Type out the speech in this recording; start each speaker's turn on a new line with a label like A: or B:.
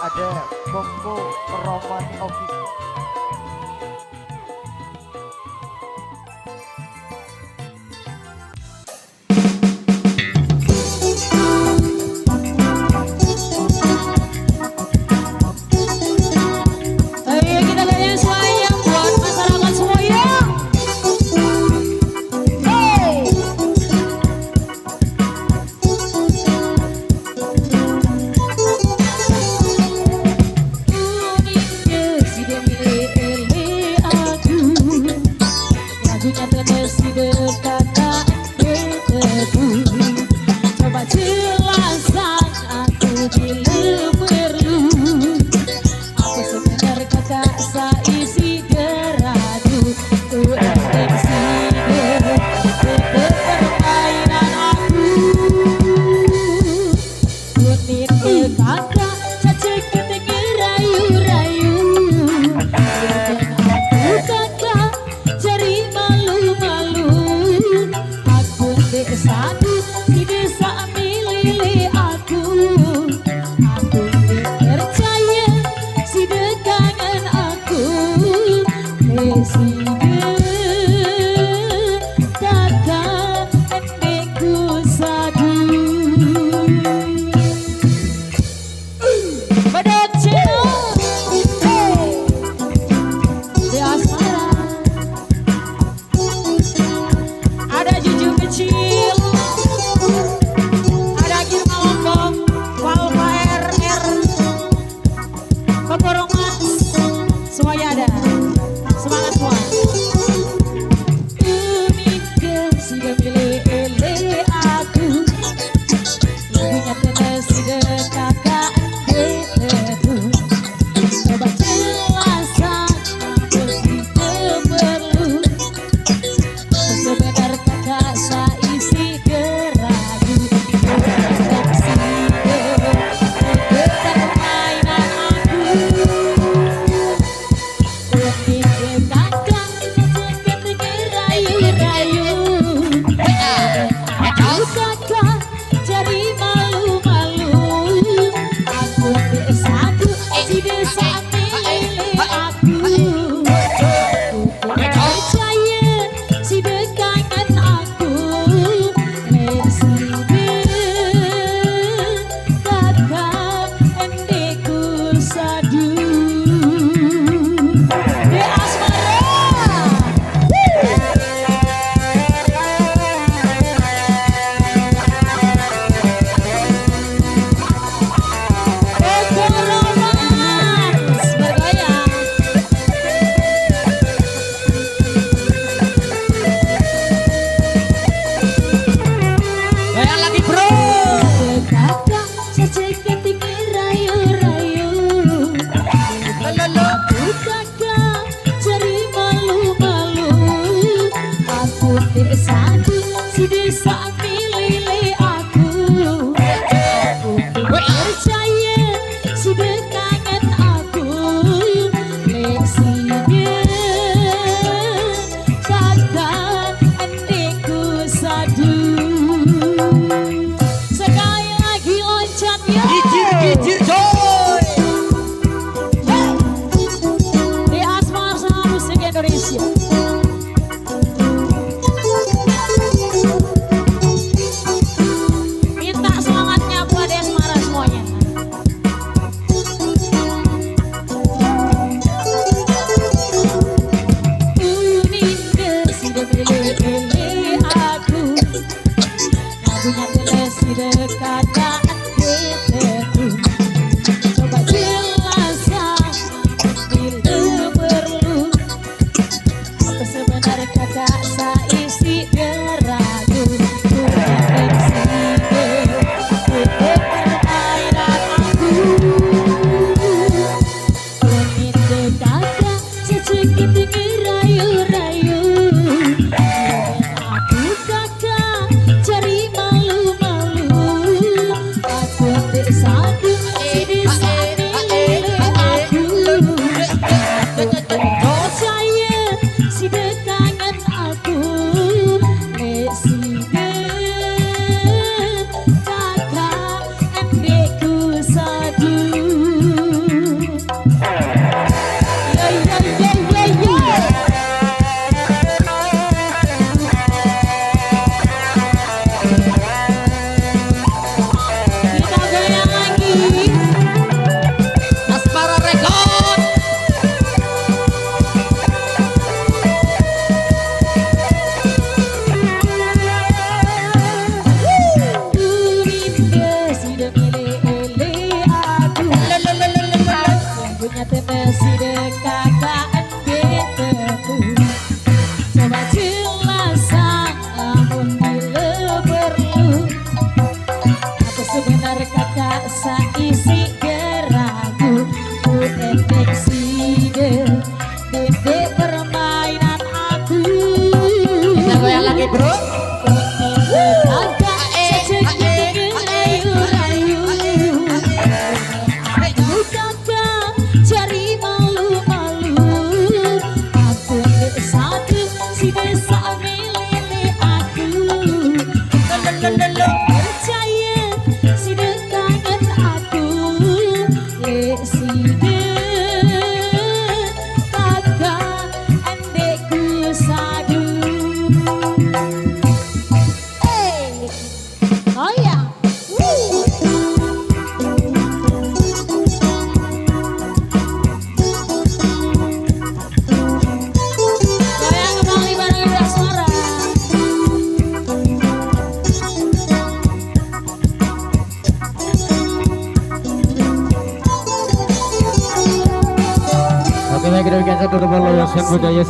A: ada Koko Romani Official.
B: Ayo kita goyang sayang buat masyarakat semuanya. Hey. Lagunya tetes di dekat debu. Coba jelaskan aku bila perlu. Aku sebenarnya kakak saisi geradu. Ku esensi permainan aku. Kunit ke kakak cacik ketik rayu-rayu. Aku kakak cari malu-malu. Aku satu di desa milih aku. Aku percaya si dekangan aku. Presiden kakak endekku sadu. Bedok Cino, hey, di asmara. Ada Juju kecil, ada Girma Lombok, Walva RR, Kokorongan, semuanya ada. Semangat semua. Uniknya sudah milih aku. Lagunya tetes di dekat debu. Coba jelaskan aku tidak perlu. Sebenarnya kakak saisi geragu. Permainan aku. Unik kakak ketik rayu-rayu. Aku kakak cari malu-malu. Aku satu si desa milih aku. Percaya si dekangan aku. Presiden kakak endekku sadu. Di asmara. Kokoromans bergoyang. Goyang lagi bro. Kakak cacik ketik rayu-rayu. Aku kakak cari malu-malu. Aku satu si desa milih aku. Aku percaya si dekangan aku. Presiden kakak endekku sadu. Sekali lagi loncat ya.
A: Gijir coy.
B: Hey. Di asmara sama musik Indonesia.
C: Ketua Yayasan Budaya